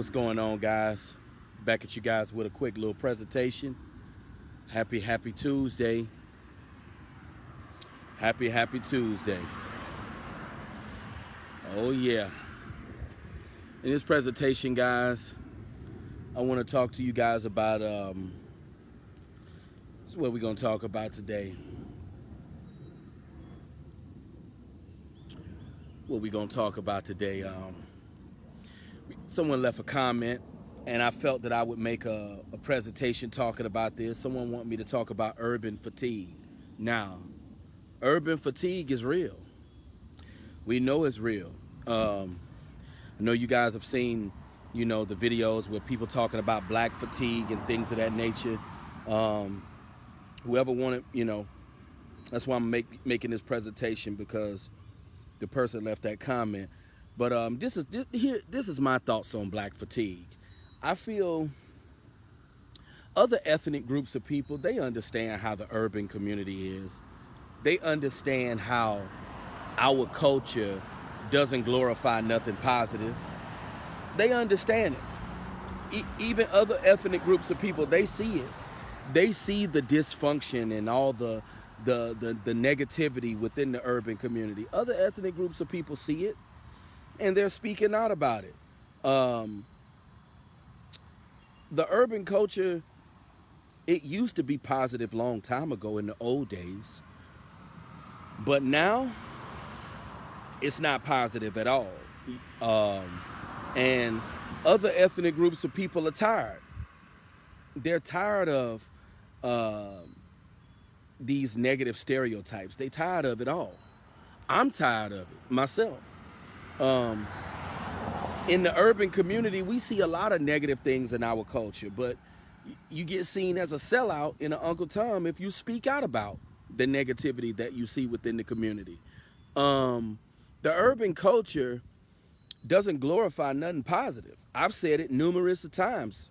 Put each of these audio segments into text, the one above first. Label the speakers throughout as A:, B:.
A: What's going on, guys? Back at you guys with a quick little presentation. Happy Tuesday. Happy Tuesday. Oh, yeah. In this presentation, guys, I want to talk to you guys about what we're going to talk about today. What we're going to talk about today. Someone left a comment, and I felt that I would make a presentation talking about this. Someone wanted me to talk about urban fatigue. Now, urban fatigue is real. We know it's real. I know you guys have seen, the videos with people talking about black fatigue and things of that nature. Whoever wanted, that's why I'm making this presentation, because the person left that comment. But this is my thoughts on black fatigue. I feel other ethnic groups of people, they understand how the urban community is. They understand how our culture doesn't glorify nothing positive. They understand it. Even other ethnic groups of people, they see it. They see the dysfunction and all the negativity within the urban community. Other ethnic groups of people see it, and they're speaking out about it. The urban culture, it used to be positive long time ago in the old days, but now it's not positive at all. And other ethnic groups of people are tired. They're tired of these negative stereotypes. They're tired of it all. I'm tired of it myself. In the urban community, we see a lot of negative things in our culture, but you get seen as a sellout in an Uncle Tom if you speak out about the negativity that you see within the community. The urban culture doesn't glorify nothing positive. I've said it numerous times.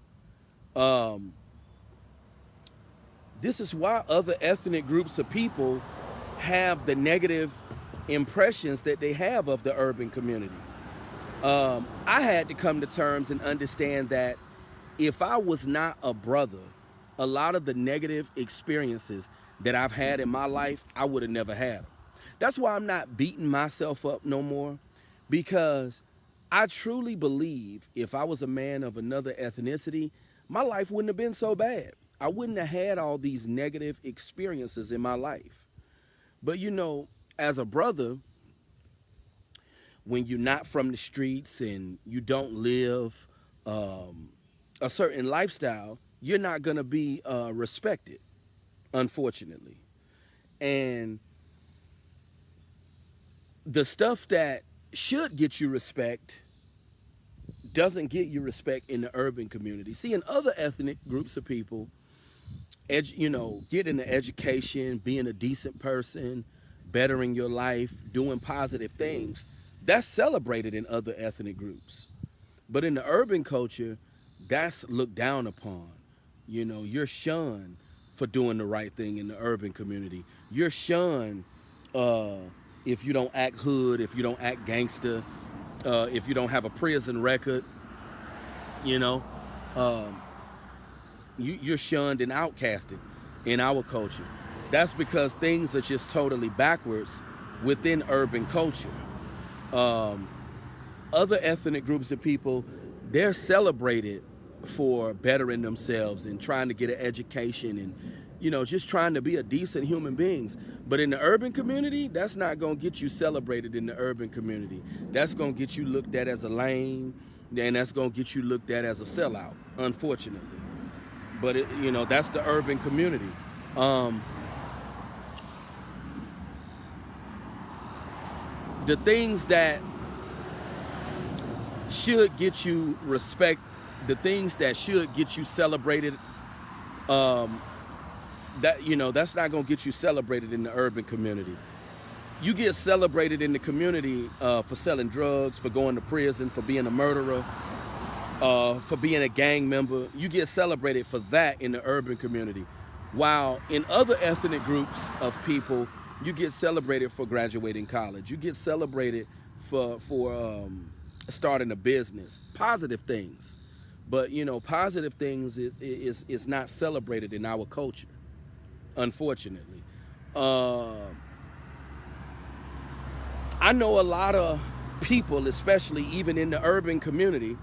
A: This is why other ethnic groups of people have the negative impressions that they have of the urban community. I had to come to terms and understand that if I was not a brother, a lot of the negative experiences that I've had in my life, I would have never had them. That's why I'm not beating myself up no more, because I truly believe if I was a man of another ethnicity, my life wouldn't have been so bad. I wouldn't have had all these negative experiences in my life. But as a brother, when you're not from the streets and you don't live a certain lifestyle, you're not going to be respected, unfortunately. And the stuff that should get you respect doesn't get you respect in the urban community. See, in other ethnic groups of people, getting an education, being a decent person, bettering your life, doing positive things, that's celebrated in other ethnic groups. But in the urban culture, that's looked down upon. You're shunned for doing the right thing in the urban community. You're shunned if you don't act hood, if you don't act gangster, if you don't have a prison record. You're shunned and outcasted in our culture. That's because things are just totally backwards within urban culture. Other ethnic groups of people, they're celebrated for bettering themselves and trying to get an education and, just trying to be a decent human beings. But in the urban community, that's not going to get you celebrated in the urban community. That's going to get you looked at as a lame, and that's going to get you looked at as a sellout, unfortunately. But, that's the urban community. The things that should get you respect, the things that should get you celebrated, that's not going to get you celebrated in the urban community. You get celebrated in the community for selling drugs, for going to prison, for being a murderer, for being a gang member. You get celebrated for that in the urban community. While in other ethnic groups of people, you get celebrated for graduating college. You get celebrated for starting a business, positive things. But you know, positive things is not celebrated in our culture, unfortunately. Uh, I know a lot of people, especially even in the urban community,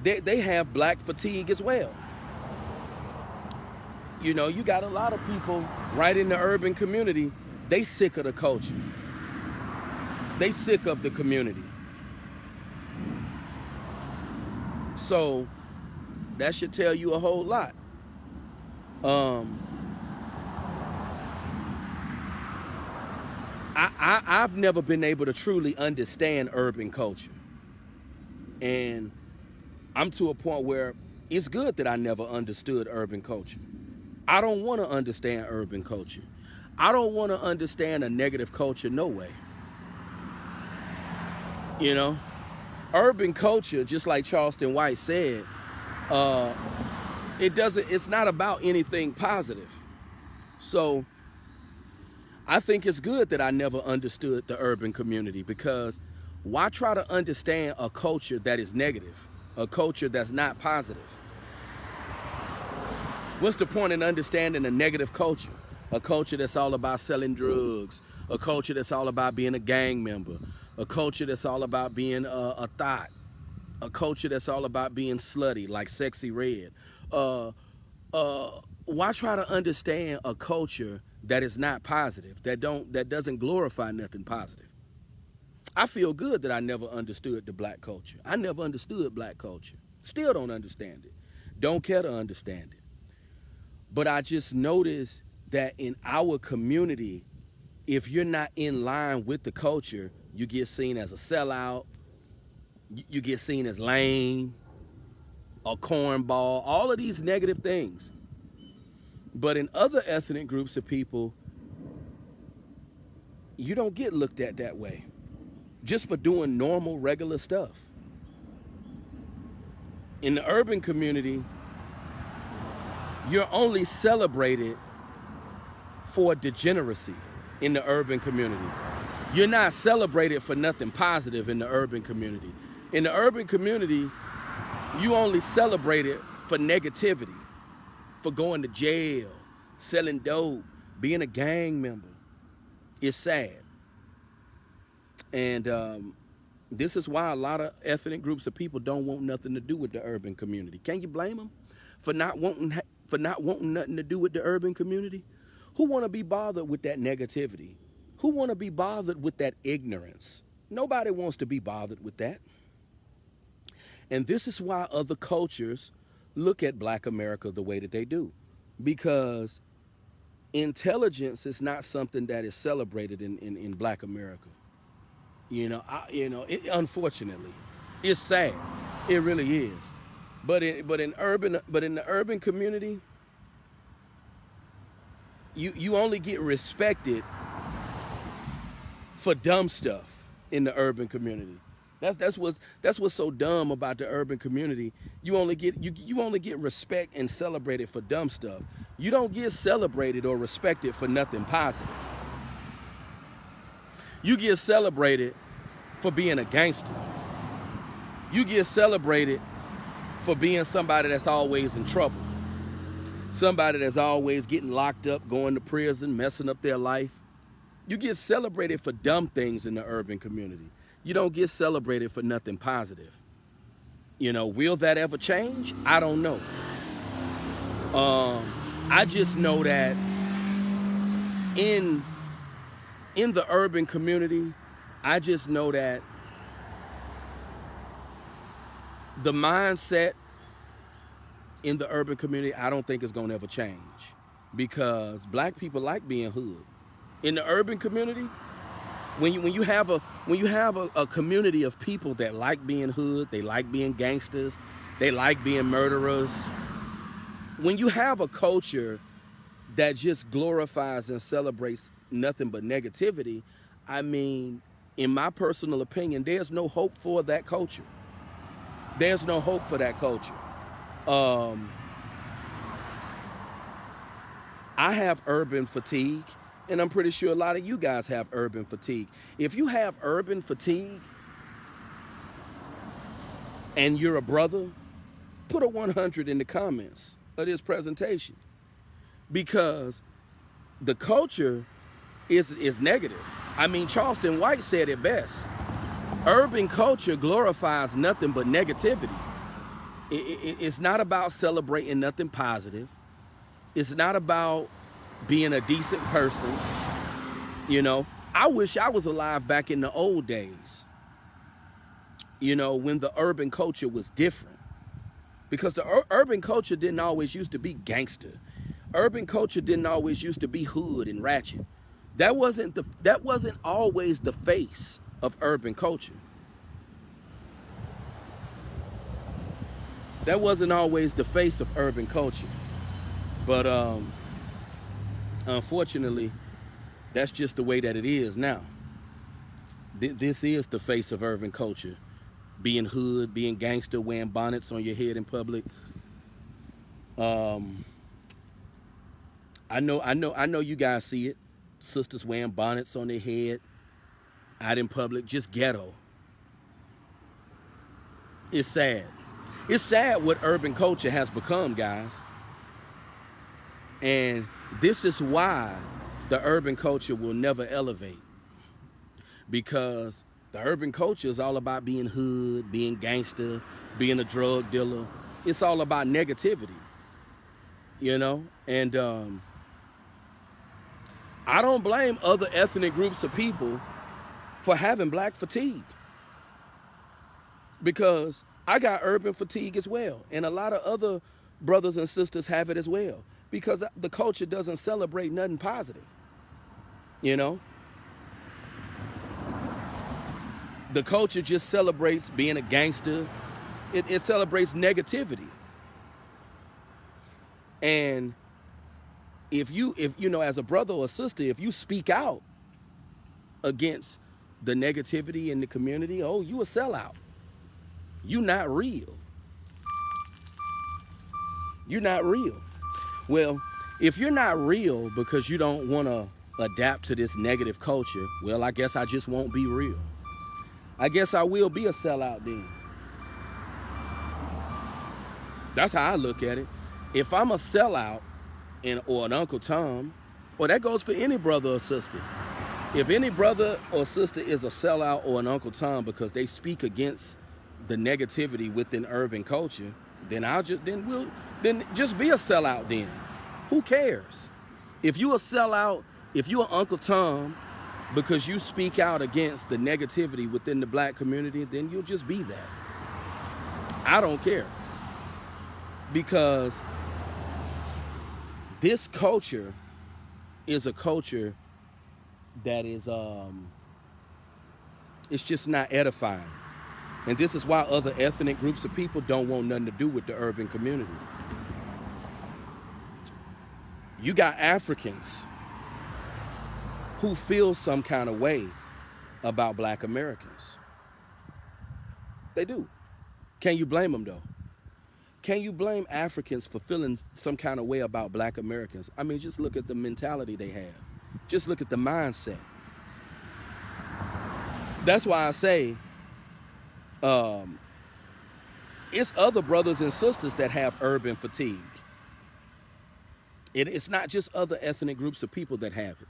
A: they have black fatigue as well. You know, you got a lot of people right in the urban community, they sick of the culture. They sick of the community. So that should tell you a whole lot. Um, I've never been able to truly understand urban culture. And I'm to a point where it's good that I never understood urban culture. I don't want to understand urban culture. I don't want to understand a negative culture, no way. You know, urban culture, just like Charleston White said, it's not about anything positive. So I think it's good that I never understood the urban community, because why try to understand a culture that is negative, a culture that's not positive? What's the point in understanding a negative culture? A culture that's all about selling drugs, a culture that's all about being a gang member, a culture that's all about being a thought, a culture that's all about being slutty, like Sexy Red. Why try to understand a culture that is not positive, that doesn't glorify nothing positive? I feel good that I never understood the black culture. I never understood black culture. Still don't understand it. Don't care to understand it. But I just noticed that in our community, if you're not in line with the culture, you get seen as a sellout, you get seen as lame, a cornball, all of these negative things. But in other ethnic groups of people, you don't get looked at that way, just for doing normal, regular stuff. In the urban community, you're only celebrated for degeneracy in the urban community. You're not celebrated for nothing positive in the urban community. In the urban community, you only celebrated for negativity, for going to jail, selling dope, being a gang member. It's sad. And this is why a lot of ethnic groups of people don't want nothing to do with the urban community. Can you blame them for not wanting nothing to do with the urban community? Who want to be bothered with that negativity? Who want to be bothered with that ignorance? Nobody wants to be bothered with that. And this is why other cultures look at Black America the way that they do, because intelligence is not something that is celebrated in Black America. Unfortunately, it's sad. It really is. But in the urban community, you only get respected for dumb stuff in the urban community. That's what's so dumb about the urban community. You only get respect and celebrated for dumb stuff. You don't get celebrated or respected for nothing positive. You get celebrated for being a gangster. You get celebrated for being somebody that's always in trouble. Somebody that's always getting locked up, going to prison, messing up their life. You get celebrated for dumb things in the urban community. You don't get celebrated for nothing positive. Will that ever change? I don't know. I just know that in the urban community, I just know that the mindset in the urban community, I don't think it's going to ever change, because Black people like being hood. In the urban community, when you have a community of people that like being hood, they like being gangsters, they like being murderers. When you have a culture that just glorifies and celebrates nothing but negativity, I mean, in my personal opinion, there's no hope for that culture. There's no hope for that culture. I have urban fatigue, and I'm pretty sure a lot of you guys have urban fatigue. If you have urban fatigue, and you're a brother, put a 100 in the comments of this presentation, because the culture is negative. I mean, Charleston White said it best. Urban culture glorifies nothing but negativity. It's not about celebrating nothing positive. It's not about being a decent person. You know, I wish I was alive back in the old days, you know, when the urban culture was different. Because the urban culture didn't always used to be gangster. Urban culture didn't always used to be hood and ratchet. That wasn't always the face of urban culture. That wasn't always the face of urban culture. But unfortunately, that's just the way that it is now. This is the face of urban culture. Being hood, being gangster, wearing bonnets on your head in public. I know you guys see it. Sisters wearing bonnets on their head out in public, just ghetto. It's sad. It's sad what urban culture has become, guys. And this is why the urban culture will never elevate. Because the urban culture is all about being hood, being gangster, being a drug dealer. It's all about negativity, you know? And I don't blame other ethnic groups of people for having black fatigue. Because I got urban fatigue as well. And a lot of other brothers and sisters have it as well. Because the culture doesn't celebrate nothing positive, you know? The culture just celebrates being a gangster. It celebrates negativity. And if you know, as a brother or sister, if you speak out against the negativity in the community, oh, you a sellout. You not real. You're not real. Well, if you're not real because you don't want to adapt to this negative culture, well, I guess I just won't be real. I guess I will be a sellout then. That's how I look at it. If I'm a sellout or an Uncle Tom, well, that goes for any brother or sister. If any brother or sister is a sellout or an Uncle Tom because they speak against the negativity within urban culture, then just be a sellout then. Who cares? If you a sellout, if you an Uncle Tom because you speak out against the negativity within the black community, then you'll just be that. I don't care. Because this culture is a culture that is it's just not edifying. And this is why other ethnic groups of people don't want nothing to do with the urban community. You got Africans who feel some kind of way about black Americans. They do. Can you blame them though? Can you blame Africans for feeling some kind of way about black Americans? I mean, just look at the mentality they have. Just look at the mindset. That's why I say it's other brothers and sisters that have urban fatigue. It's not just other ethnic groups of people that have it.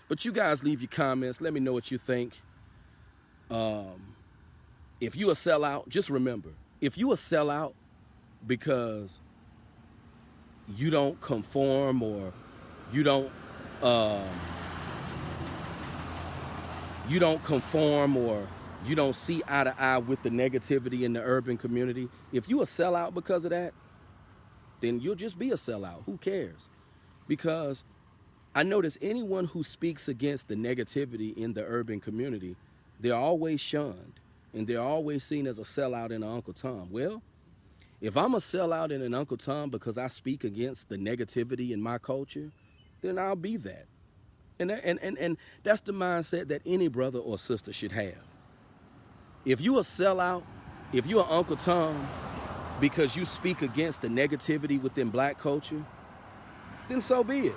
A: But you guys leave your comments. Let me know what you think. If you a sellout, just remember, if you a sellout because you don't conform or you don't conform or you don't see eye to eye with the negativity in the urban community, if you a sellout because of that, then you'll just be a sellout. Who cares? Because I notice anyone who speaks against the negativity in the urban community, they're always shunned and they're always seen as a sellout and an Uncle Tom. Well, if I'm a sellout and an Uncle Tom because I speak against the negativity in my culture, then I'll be that. And that's the mindset that any brother or sister should have. If you a sellout, if you an Uncle Tom because you speak against the negativity within black culture, then so be it.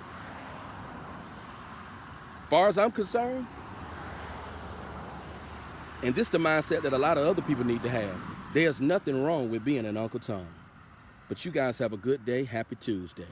A: As far as I'm concerned, and this is the mindset that a lot of other people need to have. There's nothing wrong with being an Uncle Tom. But you guys have a good day. Happy Tuesday.